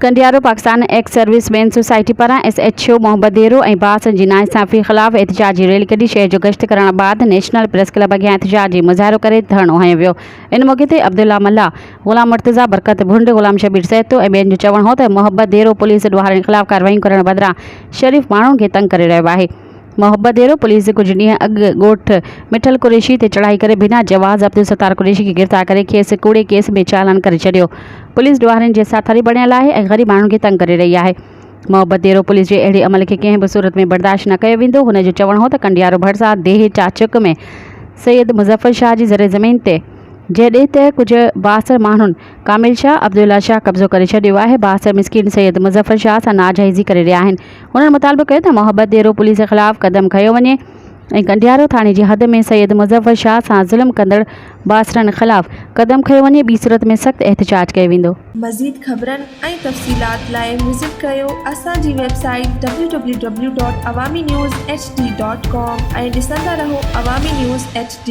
Kandiaro Pakistan ex serviceman society पारां SHO Mohammad देरो ऐं बासनि जी नाइंसाफ़ी ख़िलाफ़ एहतिजाजी रैली कढी शहर जो गश्त करण बाद नेशनल प्रेस क्लब अॻियां एहतिजाजी मुज़ाहिरो करे धरणो हंयो वियो। इन मौक़े ते अब्दुल्ला मल्ला, ग़ुलाम मुर्तज़ा, बरकत भुंड, ग़ुलाम शबीर सैतो ऐं ॿियनि जो चवणु हो त मोहम्मद देरो पुलिस ॾोहारनि ख़िलाफ़ कार्रवाइयूं करण बदिरां शरीफ़ माण्हुनि खे तंग करे रहियो आहे। मोहम्मद देरो पुलिस कुछ ॾींहं अॻु ॻोठ मिठल कुरैशी ते चढ़ाई करे बिना जवाज़ अब्दुल सत्तार कुरैशी खे गिरफ़्तार करे खेसि कूड़े केस में चालान करे छॾियो। पुलिस ॾोहारनि जे साथारी बणियल आहे ऐं ग़रीब माण्हुनि खे तंग करे रही आहे। मोहम्मद देरो पुलिस जे अहिड़े अमल खे कंहिं बि सूरत में बर्दाश्त न कयो वेंदो। हुन जो चवणु हो त कंडियारो भरिसां देह चाचुक में सैयद मुज़फ़र शाह जी ज़र ज़मीन ते जॾहिं त कुझु बासर माण्हुनि कामिल शाह, अब्दुल्ला शाह कब्ज़ो करे छॾियो आहे, बासर मिस्किन सैयद मुज़फ़र शाह सां नाजाइज़ी करे रहिया आहिनि। उन्हनि मुतालबो कयो त मोहम्मद देरो पुलिस जे ख़िलाफ़ क़दम खंयो वञे ऐं कंडियारो थाणे जी हद में सैयद मुज़फ़र शाह सां ज़ुल्म कंदड़ बासरनि ख़िलाफ़ क़दम खंयो वञे। ॿी सूरत में सख़्तु एहतिजाज कयो वेंदो। मज़ीद ख़बरनि ऐं तफ़सीलात लाइ विज़िट कयो असांजी वेबसाइट www.awamiNewsHD.com ऐं ॾिसंदा रहो अवामी न्यूज़ HD।